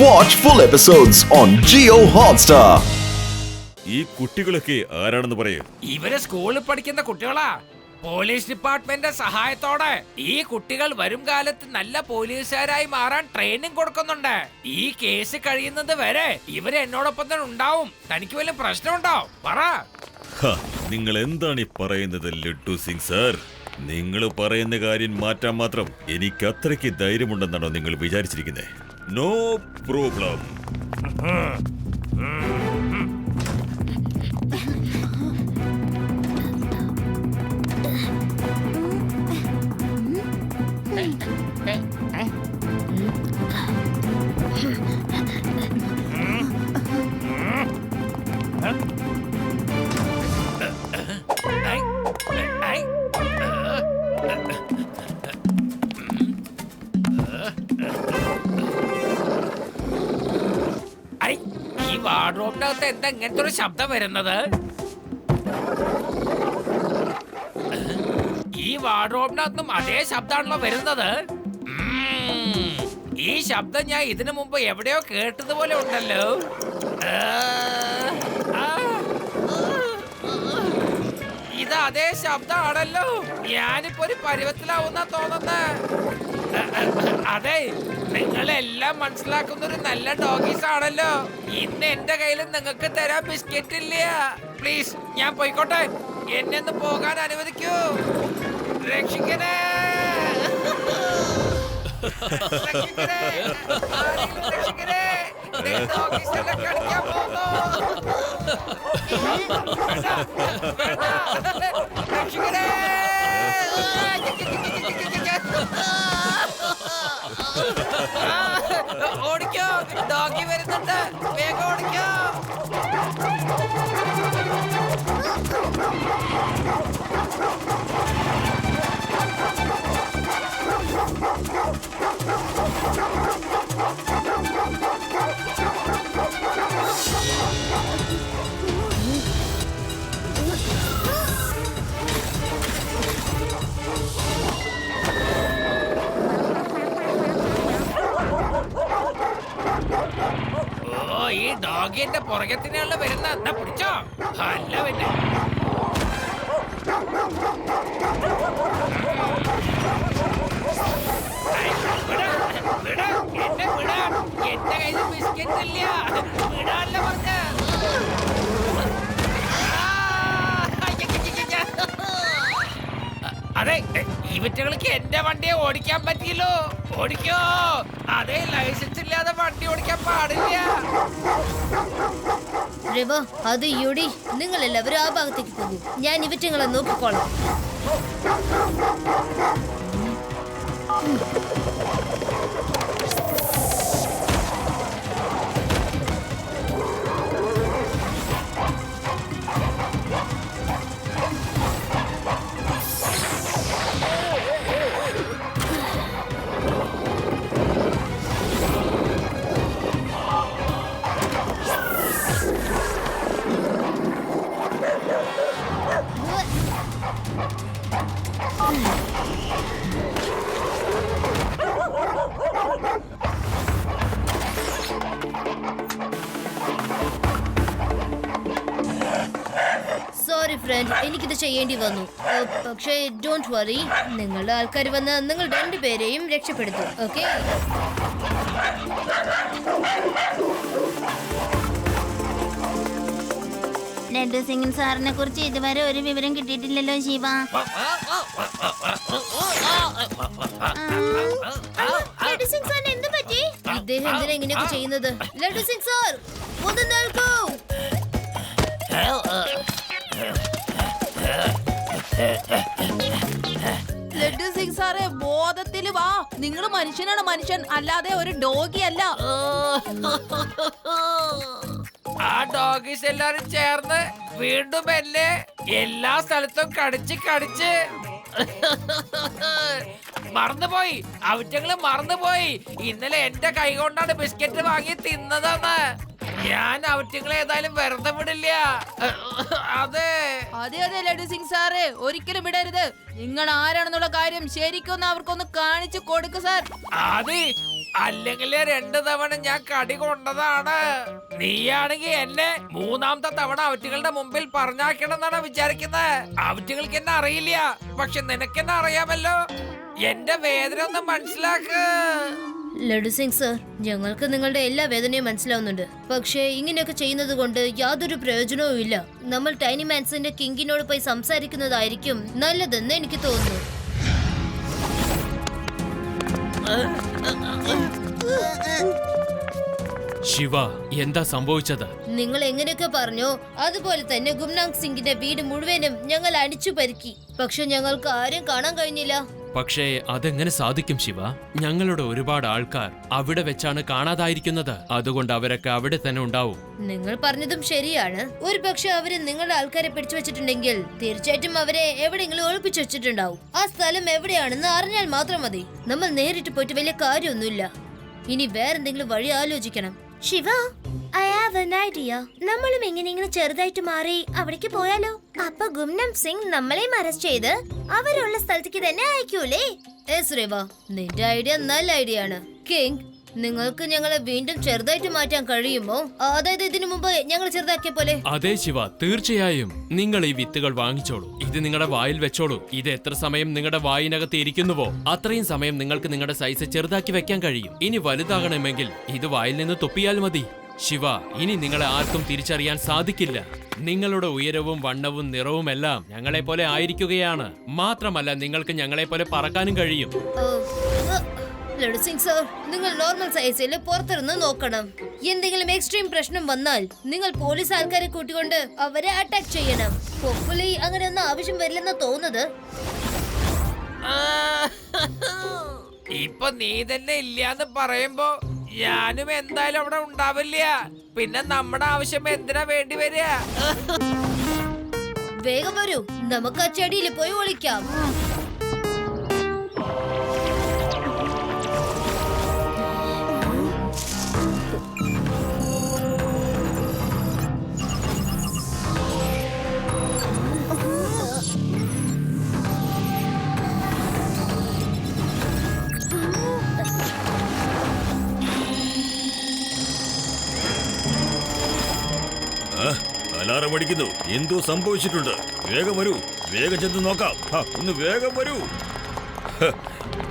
Watch full episodes on Jio Hotstar. ഈ കുട്ടികളൊക്കെ ആരാണെന്ന് പറയൂ. ഇവര് സ്കൂളിൽ പഠിക്കുന്ന കുട്ടികളാ. പോലീസ് ഡിപ്പാർട്ട്മെന്റിന്റെ സഹായത്തോടെ ഈ കുട്ടികൾ വരും കാലത്ത് നല്ല പോലീസുകാരായി മാറാൻ ട്രെയിനിങ് കൊടുക്കുന്നുണ്ട്. ഈ കേസ് കഴിയുന്നത് വരെ ഇവര് എന്നോടൊപ്പം തന്നെ ഉണ്ടാവും. തനിക്ക് വല്ല പ്രശ്നമുണ്ടോ? പറ. നിങ്ങൾ എന്താണ് ഈ പറയുന്നത് ലഡ്ഡു സിംഗ് സാർ? നിങ്ങൾ പറയുന്ന കാര്യം മാറ്റാൻ മാത്രം എനിക്ക് അത്രയ്ക്ക് ധൈര്യമുണ്ടെന്നാണോ നിങ്ങൾ വിചാരിച്ചിരിക്കുന്നത്? No problem. ഈ വാർഡ്രോബിനകത്ത് എന്താ ഇങ്ങനത്തെ ഒരു ശബ്ദം വരുന്നത്? ഈ വാർഡ്രോബിനകത്തും അതേ ശബ്ദമാണല്ലോ വരുന്നത്. ഈ ശബ്ദം ഞാൻ ഇതിനു മുമ്പ് എവിടെയോ കേട്ടതുപോലെ ഉണ്ടല്ലോ. ഇത് അതേ ശബ്ദമാണല്ലോ. ഞാനിപ്പോ ഒരു പരുവത്തിലാവുന്ന തോന്നുന്നത്. അതെ, നിങ്ങളെല്ലാം മനസ്സിലാക്കുന്ന ഒരു നല്ല ഡോഗീസ് ആണല്ലോ. ഇന്ന് എന്റെ കയ്യിൽ നിങ്ങൾക്ക് തരാൻ ബിസ്ക്കറ്റ് ഇല്ല. പ്ലീസ്, ഞാൻ പോയിക്കോട്ടെ. എന്നെ ഒന്ന് പോകാൻ അനുവദിക്കൂ. രക്ഷിക്കണേ, രക്ഷിക്കണേ, ആരെങ്കിലും രക്ഷിക്കണേ. ഡോഗീസ് എല്ലാം കടിക്കാൻ പോകുന്നു. രക്ഷിക്കണേ. ഓടിക്കോ, ഡോഗി വരുന്നുണ്ട്. വേഗം ഓടിക്കോ. ഈ ഡോഗി എന്റെ പുറകത്തിനാണല്ലോ വരുന്ന. എന്നാ പിടിച്ചോ. അല്ല പിന്നെ എന്റെ കയ്യിൽ ബിസ്ക്കറ്റ് ഇല്ല. വിടാനല്ല പറഞ്ഞ. അതെ, ഇവറ്റകൾക്ക് എന്റെ വണ്ടിയെ ഓടിക്കാൻ പറ്റിയല്ലോ. ഓടിക്കോ. അതെ, ലൈസൻസ് ഇല്ലാതെ വണ്ടി ഓടിക്കാൻ പാടില്ല. അത് യുടി, നിങ്ങൾ എല്ലാവരും ആ ഭാഗത്തേക്ക് പോകും. ഞാൻ ഇവറ്റങ്ങളെ നോക്കിക്കോളാം. സോറി ഫ്രണ്ട്, എനിക്കിത് ചെയ്യേണ്ടി വന്നു. പക്ഷേ ഡോണ്ട് വറി, നിങ്ങളുടെ ആൾക്കാർ വന്ന് നിങ്ങൾ രണ്ടുപേരെയും രക്ഷപ്പെടുത്തും. ഓക്കെ? ലഡ്ഡു സിംഗ് സാറിനെ കുറിച്ച് ഇതുവരെ ഒരു വിവരം കിട്ടിയിട്ടില്ലല്ലോ ശിവ. ലഡ്ഡു സിംഗ് സാറിന് എന്ത് പറ്റി? ഇദ്ദേഹം എന്തിനാ ഇങ്ങനെയൊക്കെ ചെയ്യുന്നത്? ലഡ്ഡു സിംഗ് സാർ, ഒന്ന് നിൽക്കൂ. ലഡ്ഡു സിംഗ് സാറേ, ബോധത്തിൽ വാ. നിങ്ങൾ മനുഷ്യനാണ്, മനുഷ്യൻ അല്ലാതെ ഒരു ഡോഗി അല്ല. ആ ഡോഗീസ് എല്ലാരും ചേർന്ന് വീണ്ടും എന്നെ എല്ലാ സ്ഥലത്തും കടിച്ച് മറന്നുപോയി. അവറ്റങ്ങള് മറന്നുപോയി. ഇന്നലെ എന്റെ കൈ കൊണ്ടാണ് ബിസ്ക്കറ്റ് വാങ്ങി തിന്നതെന്ന്. ഞാൻ അവറ്റങ്ങളെ ഏതായാലും വെറുതെ വിടില്ല. അതെ അതെ അതെ ലഡ്ഡു സിംഗ് സാറേ, ഒരിക്കലും വിടരുത്. നിങ്ങൾ ആരാണെന്നുള്ള കാര്യം ശരിക്കൊന്ന് അവർക്കൊന്ന് കാണിച്ചു കൊടുക്കു സാർ. അതെ, അല്ലെങ്കിൽ 2 തവണ ഞാൻ കടി കൊണ്ടതാണ്. നീയാണെങ്കി എന്നെ 3ാമത്തെ തവണ അവറ്റുകളുടെ മുമ്പിൽ പറഞ്ഞാക്കണമെന്നാണ് വിചാരിക്കുന്നത്. അവറ്റുകൾക്ക് എന്നെ അറിയില്ല, പക്ഷെ നിനക്കെന്നെ അറിയാമല്ലോ. എന്റെ വേദന ഒന്ന് മനസ്സിലാക്ക്. ലഡു സിംഗ് സർ, ഞങ്ങൾക്ക് നിങ്ങളുടെ എല്ലാ വേദനയും മനസ്സിലാവുന്നുണ്ട്. പക്ഷേ ഇങ്ങനെയൊക്കെ ചെയ്യുന്നത് കൊണ്ട് യാതൊരു പ്രയോജനവും ഇല്ല. നമ്മൾ ടൈനി മാൻസിന്റെ കിങ്ങിനോട് പോയി സംസാരിക്കുന്നതായിരിക്കും നല്ലതെന്ന് എനിക്ക് തോന്നുന്നു. ശിവ, എന്താ സംഭവിച്ചത്? നിങ്ങൾ എങ്ങനെയൊക്കെ പറഞ്ഞോ അതുപോലെ തന്നെ ഗുംനാങ് സിംഗിന്റെ വീട് മുഴുവനും ഞങ്ങൾ അടിച്ചു പരുക്കി. പക്ഷെ ഞങ്ങൾക്ക് ആരും കാണാൻ കഴിഞ്ഞില്ല. പക്ഷേ അതെങ്ങനെ സാധിക്കും ശിവ? ഞങ്ങളുടെ ഒരുപാട് ആൾക്കാർ അവിടെ വെച്ചാണ് കാണാതായിരിക്കുന്നത്. അതുകൊണ്ട് അവരൊക്കെ അവിടെ തന്നെ ഉണ്ടാവും. നിങ്ങൾ പറഞ്ഞതും ശരിയാണ്. ഒരു പക്ഷെ അവര് നിങ്ങളുടെ ആൾക്കാരെ പിടിച്ചു വെച്ചിട്ടുണ്ടെങ്കിൽ തീർച്ചയായിട്ടും അവരെ എവിടെയെങ്കിലും ഒളിപ്പിച്ചു വെച്ചിട്ടുണ്ടാവും. ആ സ്ഥലം എവിടെയാണെന്ന് അറിഞ്ഞാൽ മാത്രം മതി. നമ്മൾ നേരിട്ട് പോയിട്ട് വലിയ കാര്യമൊന്നുമില്ല. ഇനി വേറെന്തെങ്കിലും വഴി ആലോചിക്കണം. Shiva, I have an idea. നമ്മളും എങ്ങനെയെങ്കിലും ചെറുതായിട്ട് മാറി അവിടേക്ക് പോയാലോ? അപ്പൊ ഗുംനം സിംഗ് നമ്മളെയും അറസ്റ്റ് ചെയ്ത് അവരുള്ള സ്ഥലത്തേക്ക് തന്നെ അയക്കൂലേ? നിന്റെ ഐഡിയ നല്ല ഐഡിയ ആണ്. കിങ്, നിങ്ങൾക്ക് ഞങ്ങളെ വീണ്ടും ചെറുതായിട്ട് മാറ്റാൻ കഴിയുമോ? അതായത് ഇതിനു മുമ്പ് ഞങ്ങൾ ചെറുതാക്കിയ പോലെ? അതെ ശിവ, തീർച്ചയായും. നിങ്ങൾ ഈ വിത്തുകൾ വാങ്ങിച്ചോളൂ. ഇത് നിങ്ങളുടെ വായിൽ വെച്ചോളൂ. ഇത് എത്ര സമയം നിങ്ങളുടെ വായിനകത്ത് ഇരിക്കുന്നുവോ അത്രയും സമയം നിങ്ങൾക്ക് നിങ്ങളുടെ സൈസ് ചെറുതാക്കി വെക്കാൻ കഴിയും. ഇനി വലുതാകണമെങ്കിൽ ഇത് വായിൽ നിന്ന് തുപ്പിയാൽ മതി. ശിവ, ഇനി നിങ്ങളെ ആർക്കും തിരിച്ചറിയാൻ സാധിക്കില്ല. നിങ്ങളുടെ ഉയരവും വണ്ണവും നിറവും എല്ലാം ഞങ്ങളെ പോലെ ആയിരിക്കുകയാണ്. മാത്രമല്ല നിങ്ങൾക്ക് ഞങ്ങളെ പോലെ പറക്കാനും കഴിയും. ലഡു സിംഗ് സർ, നിങ്ങൾ നോർമൽ സൈസിൽ പുറത്തിരുന്ന് നോക്കണം. എന്തെങ്കിലും എക്സ്ട്രീം പ്രശ്നം വന്നാൽ നിങ്ങൾ പോലീസ് ആൾക്കാരെ കൂട്ടിക്കൊണ്ട് അവരെ അറ്റാക്ക് ചെയ്യണം. ഹോപ്പ്ഫുള്ളി അങ്ങനെയൊന്നും ആവശ്യം വരില്ലെന്ന് തോന്നുന്നത്. ഇപ്പൊ നീ തന്നെ ഇല്ലാന്ന് പറയുമ്പോ ഞാനും എന്തായാലും അവിടെ ഉണ്ടാവില്ല. പിന്നെ നമ്മുടെ ആവശ്യം എന്തിനാ വേണ്ടി വരിക? വേഗം വരൂ, നമുക്ക് ആ ചെടിയിൽ പോയി ഒളിക്കാം. അലാറം അടിക്കുന്നു. എന്തോ സംഭവിച്ചിട്ടുണ്ട്. വേഗം വരൂ, വേഗം ചെന്ന് നോക്കാം. ഒന്ന് വേഗം വരൂ.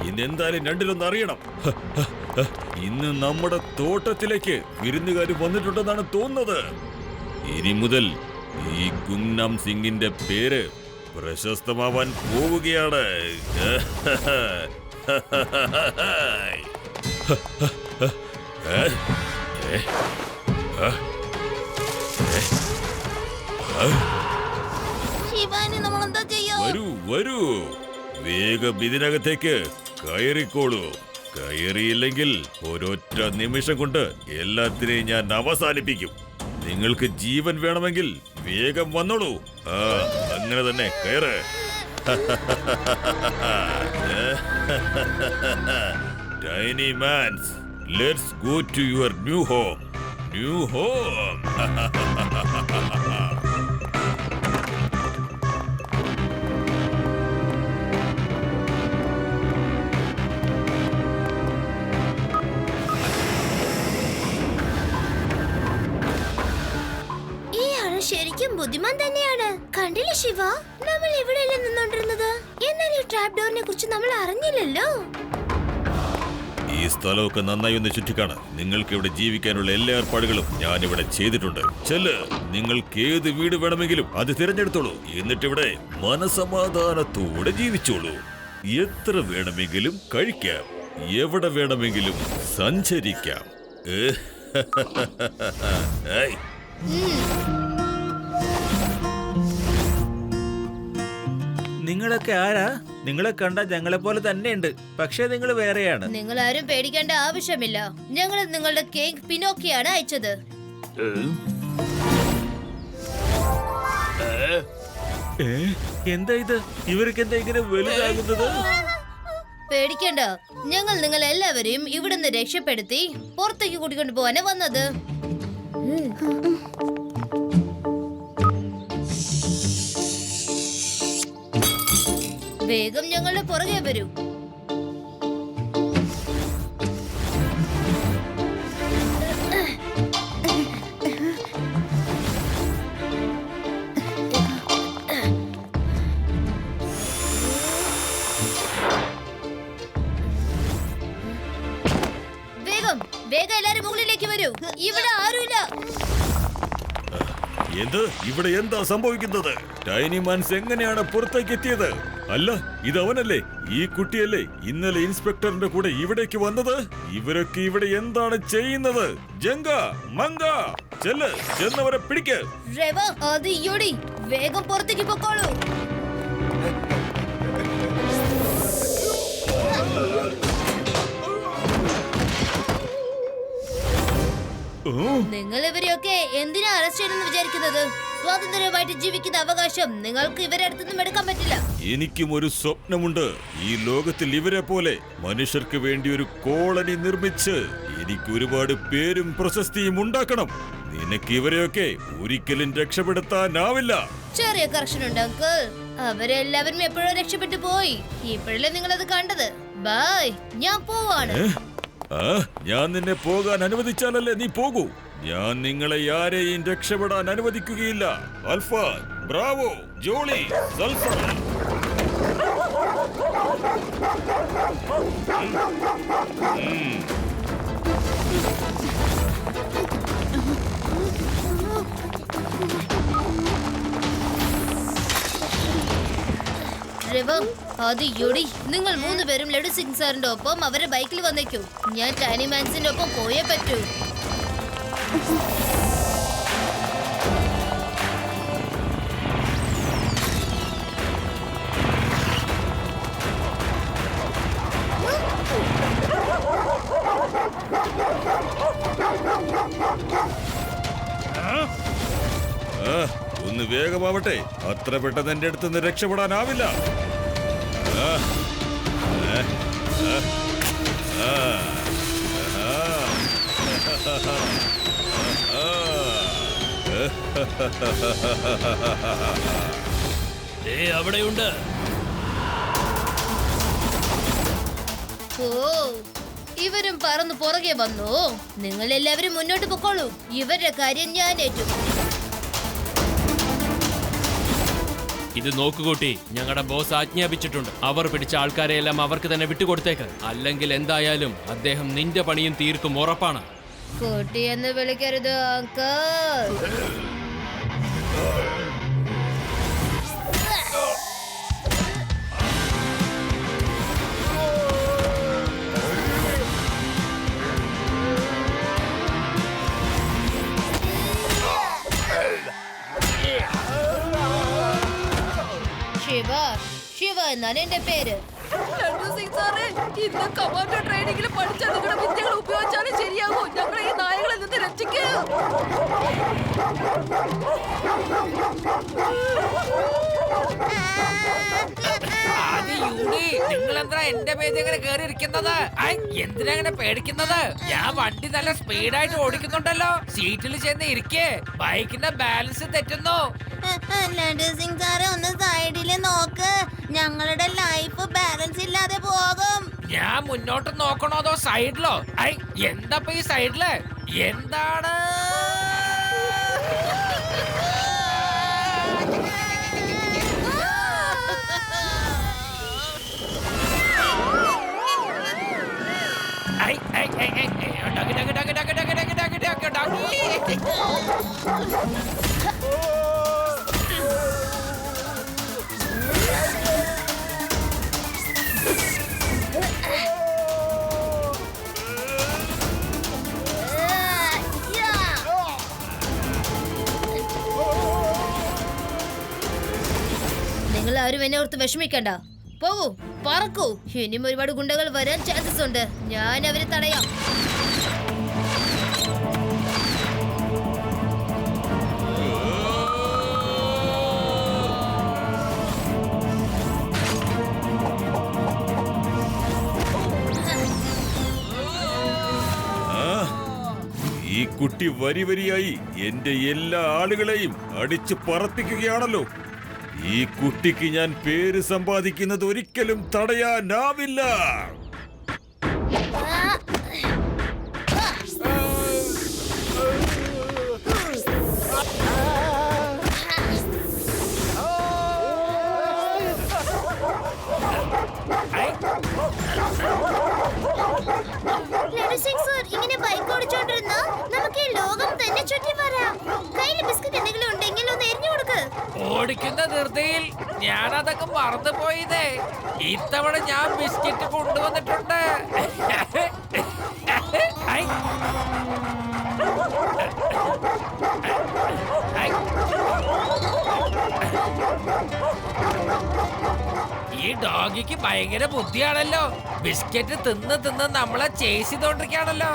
ഇന്ന് എന്തായാലും രണ്ടിലൊന്ന് അറിയണം. ഇന്ന് നമ്മുടെ തോട്ടത്തിലേക്ക് വിരുന്നുകാർ വന്നിട്ടുണ്ടെന്നാണ് തോന്നുന്നത്. ഇനി മുതൽ ഈ ഗുംനാം സിംഗിന്റെ പേര് പ്രശസ്തമാവാൻ പോവുകയാണ്. ശിവാനി, നമ്മൾ എന്താ ചെയ്യാ? വരൂ വരൂ, വേഗം ഇതിനകത്തേക്ക് കയറിക്കോളൂ. കയറിയില്ലെങ്കിൽ ഒരൊറ്റ നിമിഷം കൊണ്ട് എല്ലാത്തിനെയും ഞാൻ അവസാനിപ്പിക്കും. നിങ്ങൾക്ക് ജീവൻ വേണമെങ്കിൽ വേഗം വന്നോളൂ. അങ്ങനെ തന്നെ കയറ്. Tiny mans, let's go to your new home. New home. ശരിക്കും ബുദ്ധിമാൻ തന്നെയാണ്. കണ്ടില്ലേ ശിവ, നമ്മൾ ഇവിടെയല്ല നിന്നോണ്ടിരുന്നത്. എന്നാൽ ഈ ട്രാപ്പ് ഡോറിനെ കുറിച്ച് നമ്മൾ അറിഞ്ഞില്ലല്ലോ. ഈ സ്ഥലമൊക്കെ നന്നായി ഒന്ന് ചുറ്റിക്കാണ്. നിങ്ങൾക്ക് ഇവിടെ ജീവിക്കാനുള്ള എല്ലാ ഏർപ്പാടുകളും ഞാൻ ഇവിടെ ചെയ്തിട്ടുണ്ട്. ചെല്ല്, നിങ്ങൾക്ക് ഏത് വീട് വേണമെങ്കിലും അത് തിരഞ്ഞെടുത്തോളൂ. എന്നിട്ട് ഇവിടെ മനസമാധാനത്തോടെ ജീവിച്ചോളൂ. എത്ര വേണമെങ്കിലും കഴിക്കാം, എവിടെ വേണമെങ്കിലും സഞ്ചരിക്കാം. നിങ്ങളൊക്കെ ആരാ? നിങ്ങളെ കണ്ട ഞങ്ങളെ പോലെ തന്നെയുണ്ട്, പക്ഷെ നിങ്ങൾ വേറെയാണ്. നിങ്ങൾ ആരും പേടിക്കേണ്ട ആവശ്യമില്ല. ഞങ്ങൾ നിങ്ങളുടെ കേക്ക് പിനോക്കിയാണ് അയച്ചത്. എന്താ ഇത്? ഇവർക്ക് എന്താ ഇങ്ങനെ വലുതാകുന്നത്? പേടിക്കണ്ട, ഞങ്ങൾ നിങ്ങൾ എല്ലാവരെയും ഇവിടുന്ന് രക്ഷപ്പെടുത്തി പുറത്തേക്ക് കൂട്ടിക്കൊണ്ടു പോവാനാ വന്നത്. വേഗം ഞങ്ങളുടെ പുറകെ വരൂ. വേഗം വേഗം എല്ലാരും മുകളിലേക്ക് വരൂ. ഇവിടെ ആരുമില്ല. എന്ത് ഇവിടെ എന്താ സംഭവിക്കുന്നത്? ടൈനി മാൻസ് എങ്ങനെയാണ് പുറത്തേക്ക് എത്തിയത്? അല്ല, ഇത് അവനല്ലേ? ഈ കുട്ടിയല്ലേ ഇന്നലെ ഇൻസ്പെക്ടറിന്റെ കൂടെ ഇവിടേക്ക് വന്നത്? ഇവരൊക്കെ ഇവിടെ എന്താണ് ചെയ്യുന്നത്? ജങ്ക, മങ്ക, ചെന്നവരെ പിടിക്ക്. റെവ, അത് യോടി, വേഗം പുറത്തേക്ക് പൊക്കോളൂ. നിങ്ങൾ ഇവരെയൊക്കെ എന്തിനാ അറസ്റ്റ് ചെയ്യണമെന്ന് വിചാരിക്കുന്നത്? സ്വാതന്ത്ര്യമായിട്ട് ജീവിക്കുന്ന അവകാശം നിങ്ങൾക്ക് ഇവരെ അടുത്തൊന്നും എടുക്കാൻ പറ്റില്ല. എനിക്കും ഒരു സ്വപ്നമുണ്ട്. ഈ ലോകത്തിൽ ഇവരെ പോലെ മനുഷ്യർക്ക് വേണ്ടി ഒരു കോളനി നിർമ്മിച്ച് എനിക്ക് ഒരുപാട് പേരും പ്രശസ്തിയും ഉണ്ടാക്കണം. നിനക്ക് ഇവരെയൊക്കെ ഒരിക്കലും രക്ഷപ്പെടുത്താനാവില്ല. ചെറിയ കർഷൻ ഉണ്ട് അങ്കിൾ. അവരെല്ലാവരും എപ്പോഴോ രക്ഷപ്പെട്ടു പോയി. ഇപ്പോഴല്ലേ നിങ്ങളത് കണ്ടത്. ബൈ, ഞാൻ പോവാണ്. ഞാൻ നിന്നെ പോകാൻ അനുവദിച്ചാലല്ലേ നീ പോകൂ. ഞാൻ നിങ്ങളെ ആരെയും രക്ഷപ്പെടാൻ അനുവദിക്കുകയില്ല. Alpha, bravo, jolly, sulphur. നിങ്ങൾ 3 പേരും ലഡു സിംഗ് സാറിന്റെ ഒപ്പം അവരെ ബൈക്കിൽ വന്നേക്കൂ. ഞാൻ ടൈനി മാൻസിന്റെ ഒപ്പം പോയേ പറ്റൂ. ഒന്ന് വേഗമാവട്ടെ. അത്ര പെട്ടെന്ന് എന്റെ അടുത്തുനിന്ന് രക്ഷപ്പെടാനാവില്ല. അവിടെയുണ്ട്. ഓ, ഇവരും പറന്ന് പുറകെ വന്നു. നിങ്ങൾ എല്ലാവരും മുന്നോട്ട് പൊക്കോളൂ. ഇവരുടെ കാര്യം ഞാൻ ഏറ്റു. ഇത് നോക്കുകൂട്ടി, ഞങ്ങളുടെ ബോസ് ആജ്ഞാപിച്ചിട്ടുണ്ട്. അവർ പിടിച്ച ആൾക്കാരെയെല്ലാം അവർക്ക് തന്നെ വിട്ടുകൊടുത്തേക്ക്. അല്ലെങ്കിൽ എന്തായാലും അദ്ദേഹം നിന്റെ പണിയും തീർക്കും, ഉറപ്പാണ്. കുട്ടി എന്ന് വിളിക്കരുത് അങ്കിൾ. ശിവ എന്നാണ് എന്റെ പേര്. ലഡു സിംഗ് സാറേ, ഇന്ന് കമാൻഡോ ട്രെയിനിങ്ങിൽ പഠിച്ച നിങ്ങളുടെ വിദ്യകൾ ഉപയോഗിച്ചാലും ശരിയാകൂ. ഞങ്ങളെ ഈ നായകളിൽ നിന്ന് രക്ഷിക്കൂ. നിങ്ങൾ എന്താ എന്റെ പേര് ഇങ്ങനെ കേറി ഇരിക്കുന്നത്? എന്തിനാ അങ്ങനെ പേടിക്കുന്നത്? ഞാൻ വണ്ടി നല്ല സ്പീഡായിട്ട് ഓടിക്കുന്നുണ്ടല്ലോ. സീറ്റിൽ ചെന്ന് ഇരിക്കേ, ബൈക്കിന്റെ ബാലൻസ് തെറ്റുന്നു. ലഡു സിംഗ് സാറേ, ഒന്ന് സൈഡില് നോക്ക്. ഞങ്ങളുടെ ലൈഫ് ബാലൻസ് ഇല്ലാതെ പോകും. ഞാൻ മുന്നോട്ട് നോക്കണോ അതോ സൈഡിലോ? എന്താ ഈ സൈഡില് എന്താണ്? നിങ്ങൾ ആരും എന്നെ ഓർത്ത് വിഷമിക്കണ്ട. പോകൂ, പറക്കൂ. ഇനിയും ഒരുപാട് ഗുണ്ടകൾ വരാൻ ചാൻസസ് ഉണ്ട്. ഞാൻ അവരെ തടയാം. ഈ കുട്ടി വരി വരിയായി എന്റെ എല്ലാ ആളുകളെയും അടിച്ചു പറപ്പിക്കുകയാണല്ലോ. ഈ കുട്ടിക്ക് ഞാൻ പേര് സമ്പാദിക്കുന്നത് ഒരിക്കലും തടയാനാവില്ല. ലഡു സിംഗ് സർ, ഓടിക്കുന്ന ധൃതിയിൽ ഞാൻ അതൊക്കെ മറന്നു പോയതേ. ഇത്തവണ ഞാൻ ബിസ്ക്കറ്റ് കൊണ്ടുവന്നിട്ടുണ്ട്. ഐ. ഐ. ഈ ഡോഗിക്ക് ഭയങ്കര ബുദ്ധിയാണല്ലോ. ബിസ്ക്കറ്റ് തിന്ന് തിന്ന് നമ്മളെ ചേസ് ചെയ്തോണ്ടിരിക്കാണല്ലോ.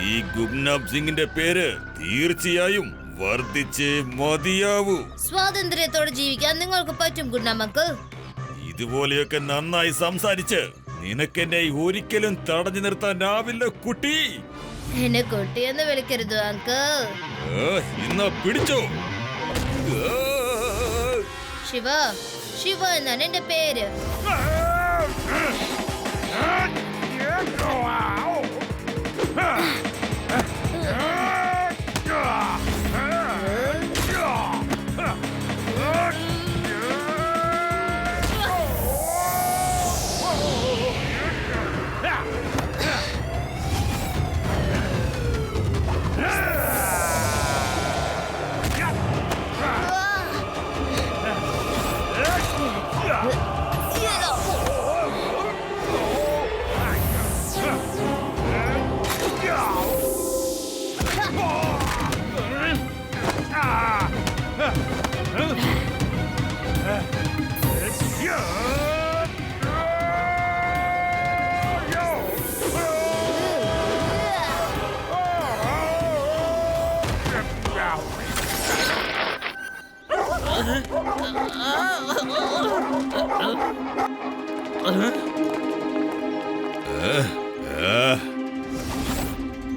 ഈ ഗുംനാബ് സിംഗിന്റെ പേര് തീർച്ചയായും വർദ്ധിച്ചേ മതിയാവൂ. സ്വാതന്ത്ര്യത്തോടെ ജീവിക്കാൻ നിങ്ങൾക്ക് പറ്റും ഗുണമക്കൾ. ഇതുപോലെയൊക്കെ നന്നായി സംസാരിച്ച് നിനക്കെന്നെ ഒരിക്കലും തടഞ്ഞു നിർത്താനാവില്ല കുട്ടി. എന്നെ കുട്ടിയെന്ന് വിളിക്കരുത് അങ്കിൾ. ഇന്ന പിടിച്ചോ. ശിവ, ശിവ എന്നാണ് എന്റെ പേര്.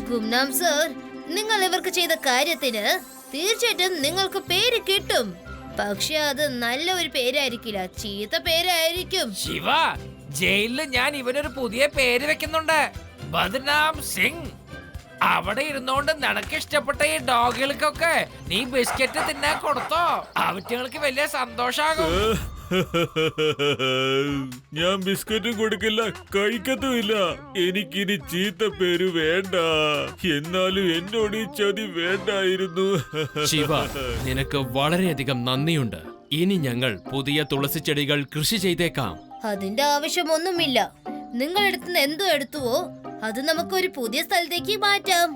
ഗുംനാം സർ, നിങ്ങൾ ഇവർക്ക് ചെയ്ത കാര്യത്തിന് തീർച്ചയായിട്ടും നിങ്ങൾക്ക് പേര് കിട്ടും. പക്ഷെ അത് നല്ല ഒരു പേരായിരിക്കില്ല, ചീത്ത പേരായിരിക്കും. ശിവ, ജയിലില് ഞാൻ ഇവനൊരു പുതിയ പേര് വെക്കുന്നുണ്ട്, ബദ്നാം സിംഗ്. അവിടെ ഇരുന്നോണ്ട് നിനക്ക് ഇഷ്ടപ്പെട്ട ഈ ഡോഗുകൾക്കൊക്കെ നീ ബിസ്ക്കറ്റ് തിന്നാൻ കൊടുത്തോ. അവറ്റകൾക്ക് വലിയ സന്തോഷാകും. ഞാൻ ബിസ്ക്കറ്റും കൊടുക്കില്ല, കഴിക്കത്തുമില്ല. എനിക്കിനി ചീത്ത പേര് വേണ്ട. എന്നാലും എന്നോട് ഈ ചതി വേണ്ടായിരുന്നു. ശിവ, നിനക്ക് വളരെയധികം നന്ദിയുണ്ട്. ഇനി ഞങ്ങൾ പുതിയ തുളസി ചെടികൾ കൃഷി ചെയ്തേക്കാം. അതിന്റെ ആവശ്യമൊന്നുമില്ല. നിങ്ങൾ എടുത്തുനിന്ന് എന്തോ എടുത്തുവോ അത് നമുക്ക് ഒരു പുതിയ സ്ഥലത്തേക്ക് മാറ്റാം.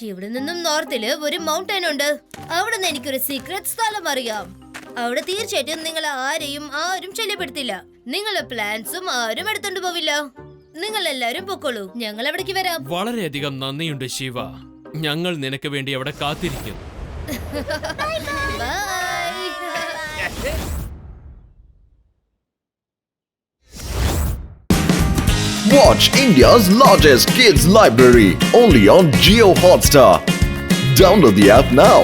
ഇവിടെ നിന്നും നോർത്തില് ഒരു മൗണ്ടൻ ഉണ്ട്. അവിടെ നിന്ന് എനിക്കൊരു സീക്രട്ട് സ്ഥലം അറിയാം. അവിടെ തീർച്ചയായിട്ടും നിങ്ങൾ ആരും ശല്യപ്പെടുത്തില്ല. നിങ്ങളെ പ്ലാൻസും ആരും എടുത്തോണ്ട് പോവില്ല. നിങ്ങൾ എല്ലാരും പൊക്കോളൂ, ഞങ്ങൾ അവിടേക്ക് വരാം. വളരെയധികം നന്ദിയുണ്ട് ശിവ. ഞങ്ങൾ നിനക്ക് വേണ്ടി അവിടെ കാത്തിരിക്കും. By. Watch India's largest kids library only on Jio Hotstar. Download the app now.